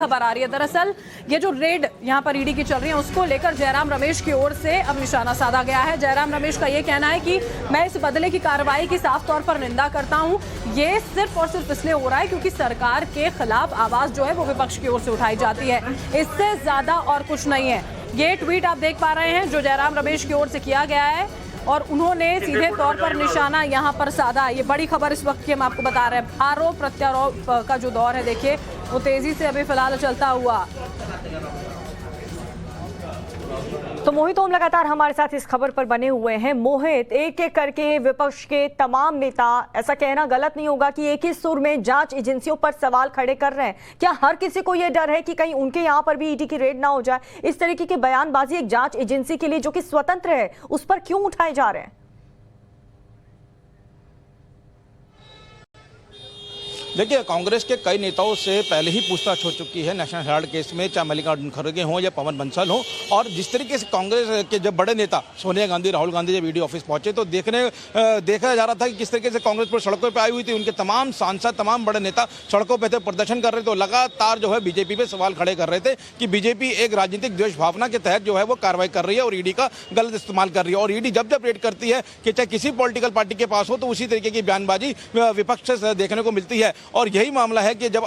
खबर आ रही है। दरअसल ये जो रेड यहां पर ईडी की चल रही है उसको लेकर जयराम रमेश की ओर से अब निशाना साधा गया है। जयराम रमेश का ये कहना है कि मैं इस बदले की कार्रवाई की साफ तौर पर निंदा करता हूं। ये सिर्फ और सिर्फ इसलिए हो रहा है क्योंकि सरकार के खिलाफ आवाज जो है वो विपक्ष की ओर से उठाई जाती है, इससे ज्यादा और कुछ नहीं है। ये ट्वीट आप देख पा रहे हैं जो जयराम रमेश की ओर से किया गया है और उन्होंने सीधे तौर पर निशाना यहां पर साधा। ये बड़ी खबर इस वक्त की हम आपको बता रहे हैं। आरोप प्रत्यारोप का जो दौर है देखिए वो तेजी से अभी फिलहाल चलता हुआ। तो मोहित ओम लगातार हमारे साथ इस खबर पर बने हुए हैं। मोहित, एक एक करके विपक्ष के तमाम नेता, ऐसा कहना गलत नहीं होगा कि एक ही सुर में जांच एजेंसियों पर सवाल खड़े कर रहे हैं। क्या हर किसी को यह डर है कि कहीं उनके यहां पर भी ईडी की रेड ना हो जाए? इस तरीके की बयानबाजी एक जांच एजेंसी के लिए जो कि स्वतंत्र है उस पर क्यों उठाए जा रहे हैं? देखिए, कांग्रेस के कई नेताओं से पहले ही पूछताछ हो चुकी है नेशनल हेराल्ड केस में, चाहे मल्लिकार्जुन खड़गे हों या पवन बंसल हों। और जिस तरीके से कांग्रेस के जब बड़े नेता सोनिया गांधी, राहुल गांधी जब ईडी ऑफिस पहुंचे तो देखा जा रहा था कि किस तरीके से कांग्रेस पर सड़कों पर आई हुई थी। उनके तमाम सांसद, तमाम बड़े नेता सड़कों पर थे, प्रदर्शन कर रहे थे। तो लगातार जो है बीजेपी पे सवाल खड़े कर रहे थे कि बीजेपी एक राजनीतिक द्वेष भावना के तहत जो है वो कार्रवाई कर रही है और ईडी का गलत इस्तेमाल कर रही है। और ईडी जब जब रेड करती है कि चाहे किसी पॉलिटिकल पार्टी के पास हो तो उसी तरीके की बयानबाजी विपक्ष से देखने को मिलती है। और यही मामला है कि जब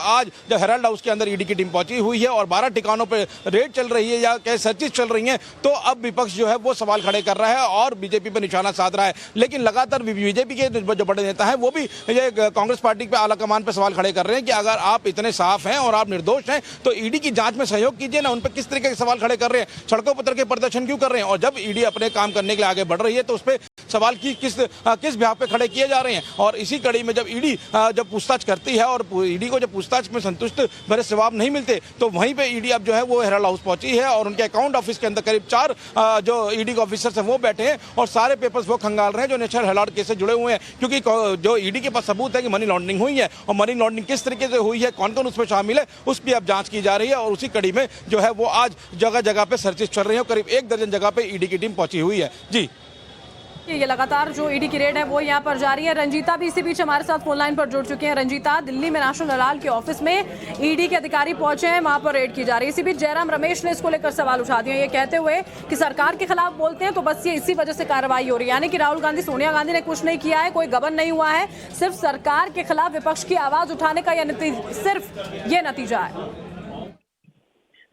हेराल्ड हाउस के अंदर ईडी की टीम पहुंची हुई है और 12 ठिकानों पर रेड चल रही है या कई सर्चेज चल रही हैं, तो अब विपक्ष जो है वो सवाल खड़े कर रहा है और बीजेपी पर निशाना साध रहा है। लेकिन लगातार बीजेपी के जो बड़े नेता हैं वो भी ये कांग्रेस पार्टी पे आला कमान पर सवाल खड़े कर रहे हैं कि अगर आप इतने साफ हैं और आप निर्दोष हैं तो ईडी की जांच में सहयोग कीजिए ना। उन पर किस तरीके के सवाल खड़े कर रहे हैं, सड़कों पर के प्रदर्शन क्यों कर रहे हैं? और जब ईडी अपने काम करने के लिए आगे बढ़ रही है तो उस पर सवाल किस बिहाफ पे खड़े किए जा रहे हैं। और इसी कड़ी में जब ईडी जब पूछताछ करती है और ईडी को जब पूछताछ में संतुष्ट भरे जवाब नहीं मिलते तो वहीं पे ईडी अब जो है वो हेराल्ड हाउस पहुंची है और उनके अकाउंट ऑफिस के अंदर करीब 4 जो ईडी के ऑफिसर्स हैं वो बैठे हैं और सारे पेपर्स वो खंगाल रहे हैं जो नेशनल हेराल्ड केस से जुड़े हुए हैं। क्योंकि जो ईडी के पास सबूत है कि मनी लॉन्ड्रिंग हुई है और मनी लॉन्ड्रिंग किस तरीके से हुई है, कौन कौन उसमें शामिल है, उसकी अब जांच की जा रही है। और उसी कड़ी में जो है वो आज जगह जगह पे सर्चेज चल रही है। करीब 1 दर्जन जगह पे ईडी की टीम पहुंची हुई है। जी, ये लगातार जो ईडी की रेड है वो यहाँ पर जारी है। रंजीता भी इसी बीच हमारे साथ फोन लाइन पर जुड़ चुकी हैं। रंजीता, दिल्ली में नेशनल हेराल्ड के ऑफिस में ईडी के अधिकारी पहुंचे हैं, वहां पर रेड की जा रही है। इसी बीच जयराम रमेश ने इसको लेकर सवाल उठा दिए, ये कहते हुए कि सरकार के खिलाफ बोलते हैं तो बस ये इसी वजह से कार्रवाई हो रही है। यानी कि राहुल गांधी, सोनिया गांधी ने कुछ नहीं किया है, कोई गबन नहीं हुआ है, सिर्फ सरकार के खिलाफ विपक्ष की आवाज उठाने का सिर्फ ये नतीजा है।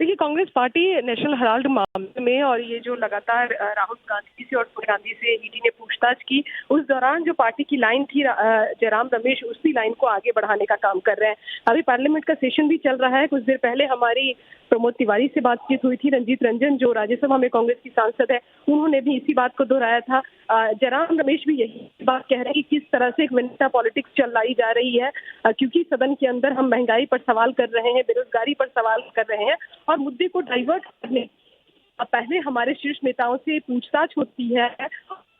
देखिए, कांग्रेस पार्टी नेशनल हेराल्ड मामले में और ये जो लगातार राहुल गांधी से और सोनिया गांधी से ईडी ने पूछताछ की, उस दौरान जो पार्टी की लाइन थी जयराम रमेश उसी लाइन को आगे बढ़ाने का काम कर रहे हैं। अभी पार्लियामेंट का सेशन भी चल रहा है। कुछ देर पहले हमारी प्रमोद तिवारी से बातचीत हुई थी। रंजीत रंजन जो राज्यसभा में कांग्रेस की सांसद है, उन्होंने भी इसी बात को दोहराया था। जयराम रमेश भी यही बात कह रहे हैं कि किस तरह से एक विंटा पॉलिटिक्स चलाई जा रही है, क्योंकि सदन के अंदर हम महंगाई पर सवाल कर रहे हैं, बेरोजगारी पर सवाल कर रहे हैं और मुद्दे को डाइवर्ट करने पहले हमारे शीर्ष नेताओं से पूछताछ होती है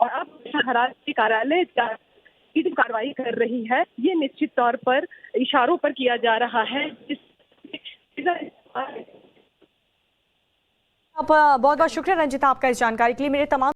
और अब हेराल्ड के कार्यालय की जो कार्रवाई कर रही है ये निश्चित तौर पर इशारों पर किया जा रहा है। बहुत बहुत शुक्रिया रंजिता आपका इस जानकारी के लिए। मेरे तमाम